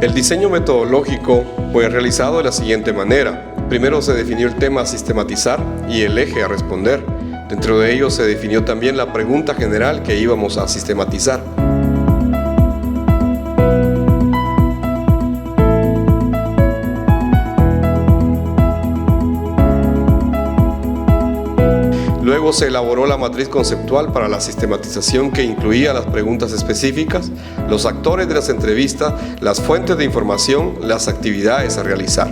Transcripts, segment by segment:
El diseño metodológico fue realizado de la siguiente manera. Primero se definió el tema a sistematizar y el eje a responder. Dentro de ello se definió también la pregunta general que íbamos a sistematizar. Luego se elaboró la matriz conceptual para la sistematización que incluía las preguntas específicas, los actores de las entrevistas, las fuentes de información, las actividades a realizar.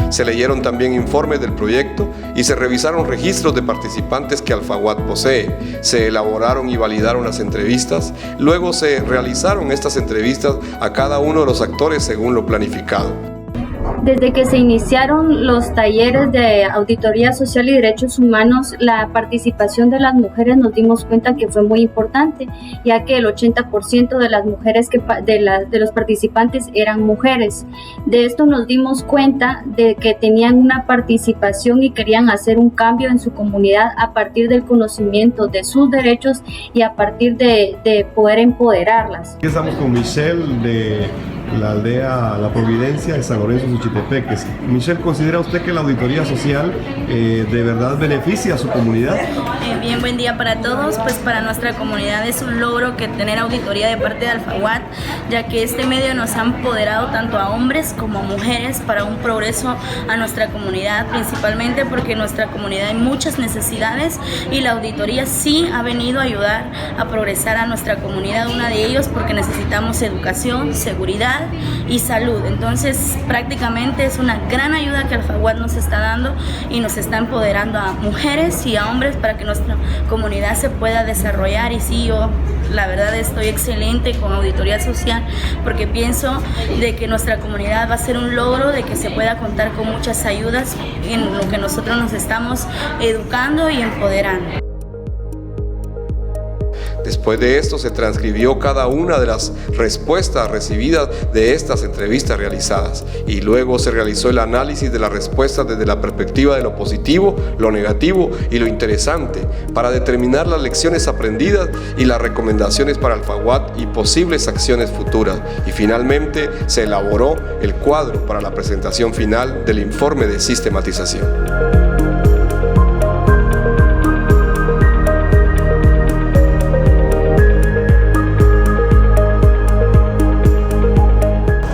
Se leyeron también informes del proyecto y se revisaron registros de participantes que Alfaguat posee. Se elaboraron y validaron las entrevistas. Luego se realizaron estas entrevistas a cada uno de los actores según lo planificado. Desde que se iniciaron los talleres de auditoría social y derechos humanos, la participación de las mujeres nos dimos cuenta que fue muy importante, ya que el 80% de las mujeres de los participantes eran mujeres. De esto nos dimos cuenta de que tenían una participación y querían hacer un cambio en su comunidad a partir del conocimiento de sus derechos y a partir de poder empoderarlas. Aquí estamos con Michelle de la aldea La Providencia de San Lorenzo, Suchitepeques. Michelle, ¿considera usted que la auditoría social de verdad beneficia a su comunidad? Bien, buen día para todos. Pues para nuestra comunidad es un logro que tener auditoría de parte de Alfaguat, ya que este medio nos ha empoderado tanto a hombres como a mujeres para un progreso a nuestra comunidad, principalmente porque en nuestra comunidad hay muchas necesidades y la auditoría sí ha venido a ayudar a progresar a nuestra comunidad. Una de ellos porque necesitamos educación, seguridad y salud. Entonces prácticamente es una gran ayuda que Alfaguat nos está dando y nos está empoderando a mujeres y a hombres para que nuestra comunidad se pueda desarrollar. Y sí, yo la verdad estoy excelente con auditoría social porque pienso de que nuestra comunidad va a ser un logro, de que se pueda contar con muchas ayudas en lo que nosotros nos estamos educando y empoderando. Después de esto se transcribió cada una de las respuestas recibidas de estas entrevistas realizadas y luego se realizó el análisis de las respuestas desde la perspectiva de lo positivo, lo negativo y lo interesante para determinar las lecciones aprendidas y las recomendaciones para Alfaguat y posibles acciones futuras. Y finalmente se elaboró el cuadro para la presentación final del informe de sistematización.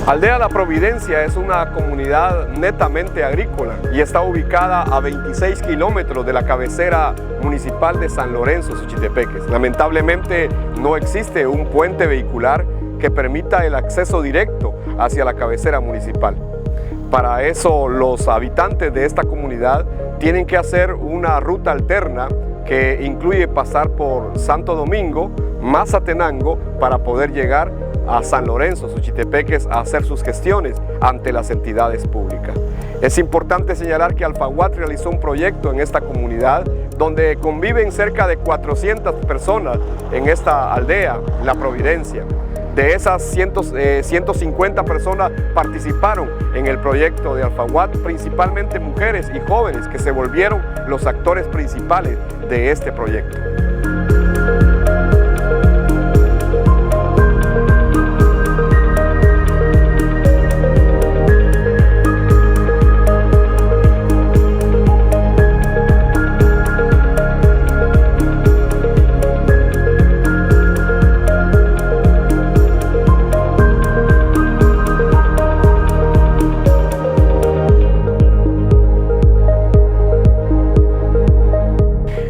Aldea La Providencia es una comunidad netamente agrícola y está ubicada a 26 kilómetros de la cabecera municipal de San Lorenzo, Suchitepeques. Lamentablemente no existe un puente vehicular que permita el acceso directo hacia la cabecera municipal. Para eso los habitantes de esta comunidad tienen que hacer una ruta alterna que incluye pasar por Santo Domingo, Mazatenango, para poder llegar a San Lorenzo, Suchitepeques, a hacer sus gestiones ante las entidades públicas. Es importante señalar que Alfaguat realizó un proyecto en esta comunidad donde conviven cerca de 400 personas en esta aldea, La Providencia. De esas 150 personas participaron en el proyecto de Alfaguat, principalmente mujeres y jóvenes que se volvieron los actores principales de este proyecto.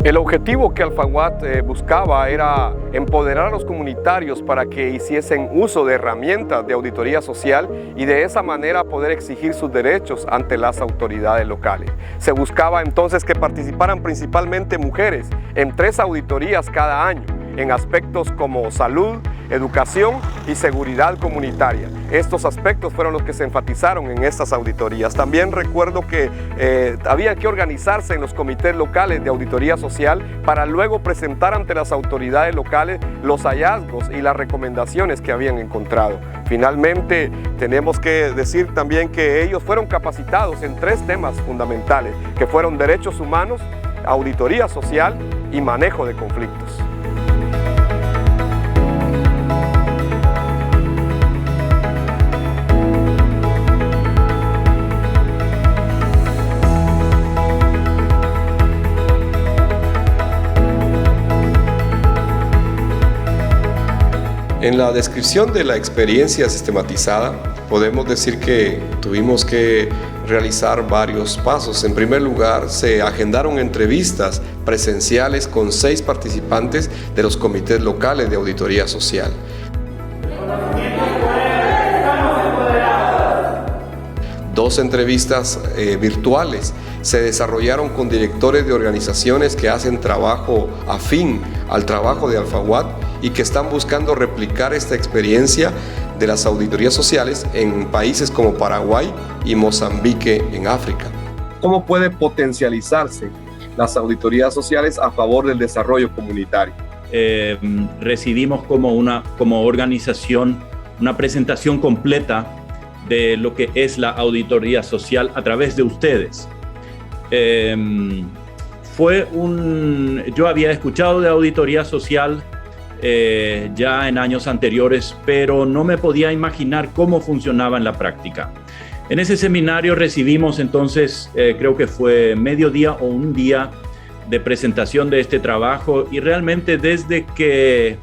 El objetivo que Alfaguat buscaba era empoderar a los comunitarios para que hiciesen uso de herramientas de auditoría social y de esa manera poder exigir sus derechos ante las autoridades locales. Se buscaba entonces que participaran principalmente mujeres en 3 auditorías cada año, en aspectos como salud, educación y seguridad comunitaria. Estos aspectos fueron los que se enfatizaron en estas auditorías. También recuerdo que había que organizarse en los comités locales de auditoría social para luego presentar ante las autoridades locales los hallazgos y las recomendaciones que habían encontrado. Finalmente, tenemos que decir también que ellos fueron capacitados en 3 temas fundamentales, que fueron derechos humanos, auditoría social y manejo de conflictos. En la descripción de la experiencia sistematizada, podemos decir que tuvimos que realizar varios pasos. En primer lugar, se agendaron entrevistas presenciales con 6 participantes de los comités locales de auditoría social. Dos entrevistas virtuales se desarrollaron con directores de organizaciones que hacen trabajo afín al trabajo de Alfaguat y que están buscando replicar esta experiencia de las auditorías sociales en países como Paraguay y Mozambique en África. ¿Cómo puede potencializarse las auditorías sociales a favor del desarrollo comunitario? Recibimos como organización una presentación completa de lo que es la auditoría social a través de ustedes. Yo había escuchado de auditoría social ya en años anteriores, pero no me podía imaginar cómo funcionaba en la práctica. En ese seminario recibimos entonces, creo que fue mediodía o un día de presentación de este trabajo, y realmente desde que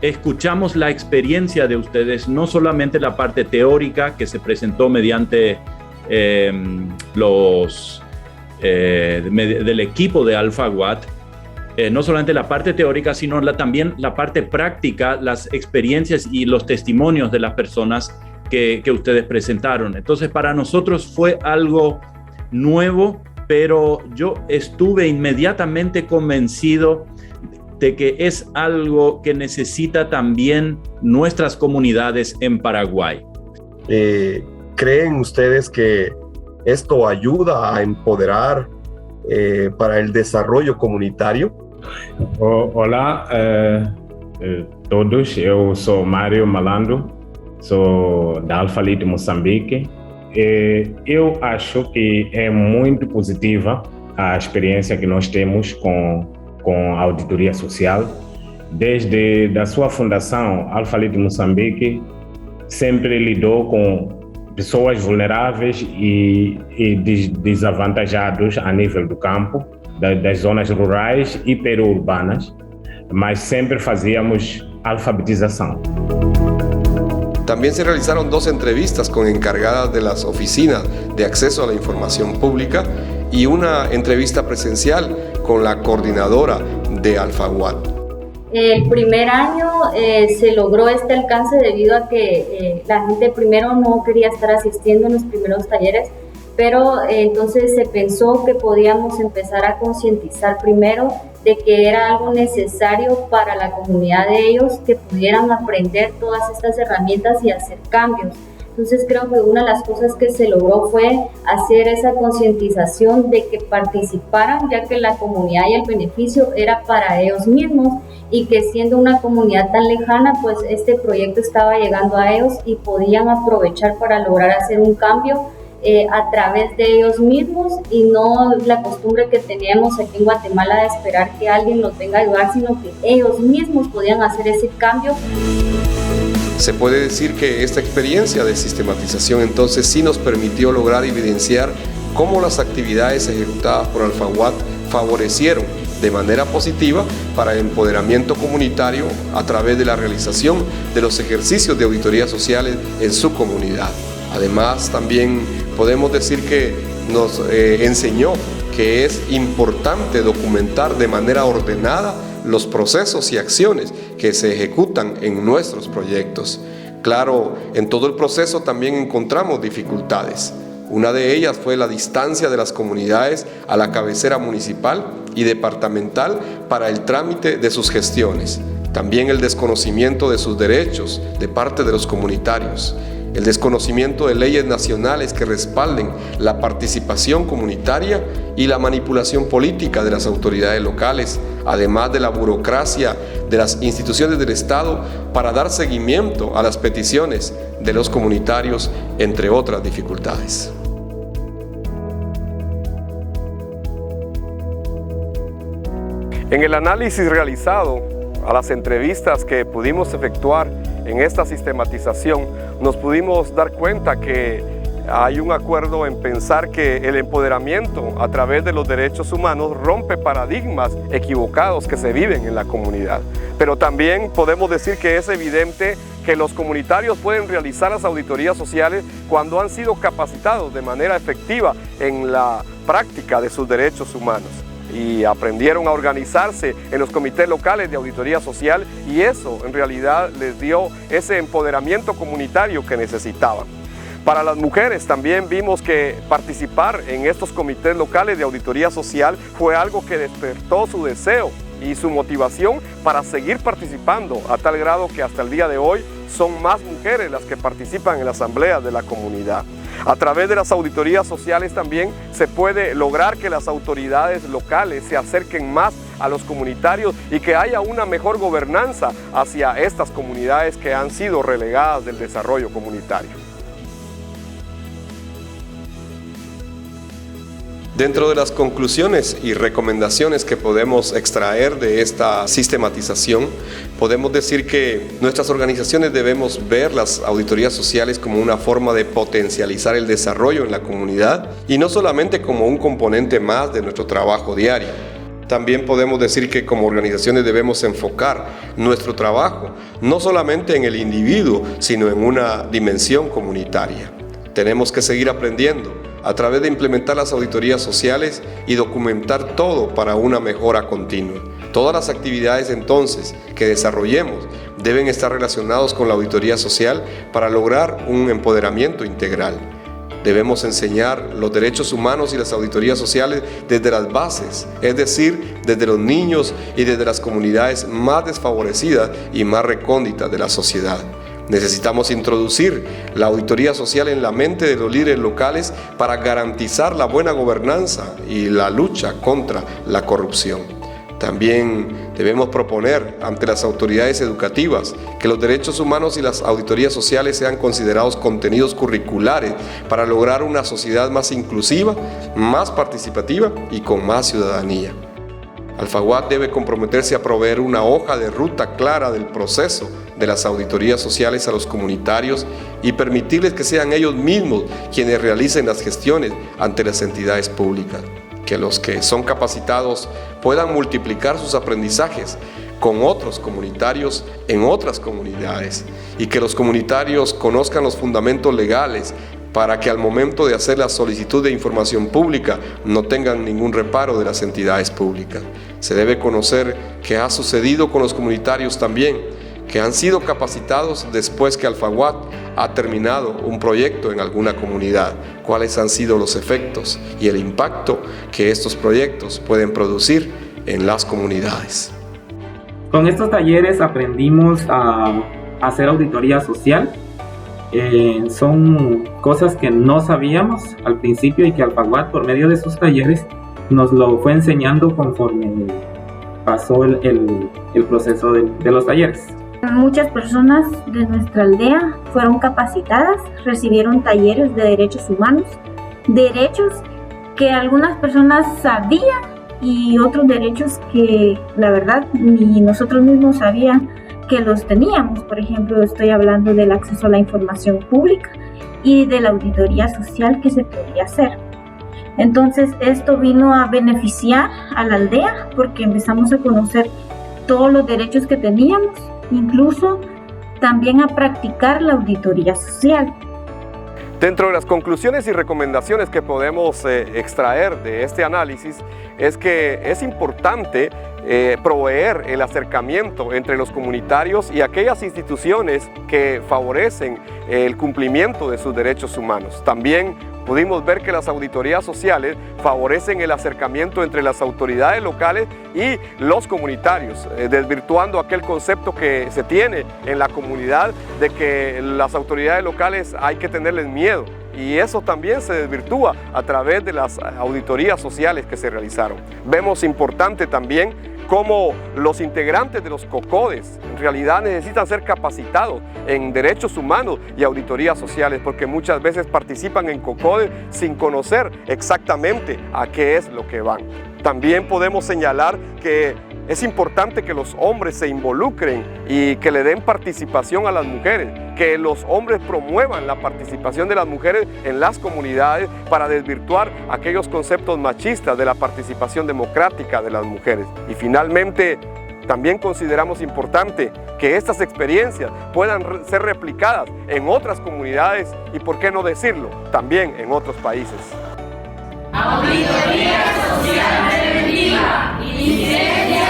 escuchamos la experiencia de ustedes, no solamente la parte teórica que se presentó mediante del equipo de Alfaguat, no solamente la parte teórica, sino también la parte práctica, las experiencias y los testimonios de las personas que ustedes presentaron. Entonces, para nosotros fue algo nuevo, pero yo estuve inmediatamente convencido de que es algo que necesita también nuestras comunidades en Paraguay. ¿Creen ustedes que esto ayuda a empoderar para el desarrollo comunitario? Olá, todos. Eu sou Mário Malandro, sou da Alfalit Moçambique. Eu acho que é muito positiva a experiência que nós temos com a auditoria social. Desde da sua fundação, Alfalit Moçambique sempre lidou com pessoas vulneráveis e desavantajados a nível do campo, das zonas rurais e periurbanas, mas sempre fazíamos alfabetização. También se realizaron 2 entrevistas con encargadas de las oficinas de acceso a la información pública y una entrevista presencial con la coordinadora de Alfaguat. El primer año se logró este alcance debido a que la gente primero no quería estar asistiendo en los primeros talleres, pero entonces se pensó que podíamos empezar a concientizar primero de que era algo necesario para la comunidad de ellos, que pudieran aprender todas estas herramientas y hacer cambios. Entonces creo que una de las cosas que se logró fue hacer esa concientización de que participaran, ya que la comunidad y el beneficio era para ellos mismos, y que siendo una comunidad tan lejana, pues este proyecto estaba llegando a ellos y podían aprovechar para lograr hacer un cambio a través de ellos mismos, y no la costumbre que teníamos aquí en Guatemala de esperar que alguien nos venga a ayudar, sino que ellos mismos podían hacer ese cambio. Se puede decir que esta experiencia de sistematización entonces sí nos permitió lograr evidenciar cómo las actividades ejecutadas por Alfaguat favorecieron de manera positiva para el empoderamiento comunitario a través de la realización de los ejercicios de auditorías sociales en su comunidad. Además, también podemos decir que nos enseñó que es importante documentar de manera ordenada los procesos y acciones que se ejecutan en nuestros proyectos. Claro, en todo el proceso también encontramos dificultades. Una de ellas fue la distancia de las comunidades a la cabecera municipal y departamental para el trámite de sus gestiones. También el desconocimiento de sus derechos de parte de los comunitarios. El desconocimiento de leyes nacionales que respalden la participación comunitaria y la manipulación política de las autoridades locales, además de la burocracia de las instituciones del Estado para dar seguimiento a las peticiones de los comunitarios, entre otras dificultades. En el análisis realizado a las entrevistas que pudimos efectuar en esta sistematización, nos pudimos dar cuenta que hay un acuerdo en pensar que el empoderamiento a través de los derechos humanos rompe paradigmas equivocados que se viven en la comunidad. Pero también podemos decir que es evidente que los comunitarios pueden realizar las auditorías sociales cuando han sido capacitados de manera efectiva en la práctica de sus derechos humanos y aprendieron a organizarse en los comités locales de auditoría social, y eso en realidad les dio ese empoderamiento comunitario que necesitaban. Para las mujeres también vimos que participar en estos comités locales de auditoría social fue algo que despertó su deseo y su motivación para seguir participando, a tal grado que hasta el día de hoy son más mujeres las que participan en la asamblea de la comunidad. A través de las auditorías sociales también se puede lograr que las autoridades locales se acerquen más a los comunitarios y que haya una mejor gobernanza hacia estas comunidades que han sido relegadas del desarrollo comunitario. Dentro de las conclusiones y recomendaciones que podemos extraer de esta sistematización, podemos decir que nuestras organizaciones debemos ver las auditorías sociales como una forma de potencializar el desarrollo en la comunidad y no solamente como un componente más de nuestro trabajo diario. También podemos decir que como organizaciones debemos enfocar nuestro trabajo no solamente en el individuo, sino en una dimensión comunitaria. Tenemos que seguir aprendiendo a través de implementar las auditorías sociales y documentar todo para una mejora continua. Todas las actividades entonces que desarrollemos deben estar relacionados con la auditoría social para lograr un empoderamiento integral. Debemos enseñar los derechos humanos y las auditorías sociales desde las bases, es decir, desde los niños y desde las comunidades más desfavorecidas y más recónditas de la sociedad. Necesitamos introducir la auditoría social en la mente de los líderes locales para garantizar la buena gobernanza y la lucha contra la corrupción. También debemos proponer ante las autoridades educativas que los derechos humanos y las auditorías sociales sean considerados contenidos curriculares para lograr una sociedad más inclusiva, más participativa y con más ciudadanía. Alfaguat debe comprometerse a proveer una hoja de ruta clara del proceso de las auditorías sociales a los comunitarios y permitirles que sean ellos mismos quienes realicen las gestiones ante las entidades públicas. Que los que son capacitados puedan multiplicar sus aprendizajes con otros comunitarios en otras comunidades y que los comunitarios conozcan los fundamentos legales para que al momento de hacer la solicitud de información pública no tengan ningún reparo de las entidades públicas. Se debe conocer qué ha sucedido con los comunitarios también, que han sido capacitados después que Alfaguat ha terminado un proyecto en alguna comunidad, cuáles han sido los efectos y el impacto que estos proyectos pueden producir en las comunidades. Con estos talleres aprendimos a hacer auditoría social. Son cosas que no sabíamos al principio y que Alfaguat, por medio de sus talleres, nos lo fue enseñando conforme pasó el proceso de los talleres. Muchas personas de nuestra aldea fueron capacitadas, recibieron talleres de derechos humanos, derechos que algunas personas sabían y otros derechos que la verdad ni nosotros mismos sabíamos que los teníamos. Por ejemplo, estoy hablando del acceso a la información pública y de la auditoría social que se podía hacer. Entonces, esto vino a beneficiar a la aldea porque empezamos a conocer todos los derechos que teníamos, incluso también a practicar la auditoría social. Dentro de las conclusiones y recomendaciones que podemos extraer de este análisis es que es importante proveer el acercamiento entre los comunitarios y aquellas instituciones que favorecen el cumplimiento de sus derechos humanos. También pudimos ver que las auditorías sociales favorecen el acercamiento entre las autoridades locales y los comunitarios, desvirtuando aquel concepto que se tiene en la comunidad de que las autoridades locales hay que tenerles miedo. Y eso también se desvirtúa a través de las auditorías sociales que se realizaron. Vemos importante también cómo los integrantes de los COCODES en realidad necesitan ser capacitados en derechos humanos y auditorías sociales, porque muchas veces participan en COCODES sin conocer exactamente a qué es lo que van. También podemos señalar que es importante que los hombres se involucren y que le den participación a las mujeres, que los hombres promuevan la participación de las mujeres en las comunidades para desvirtuar aquellos conceptos machistas de la participación democrática de las mujeres. Y finalmente, también consideramos importante que estas experiencias puedan ser replicadas en otras comunidades y, por qué no decirlo, también en otros países. Auditoría Social Preventiva, Incendio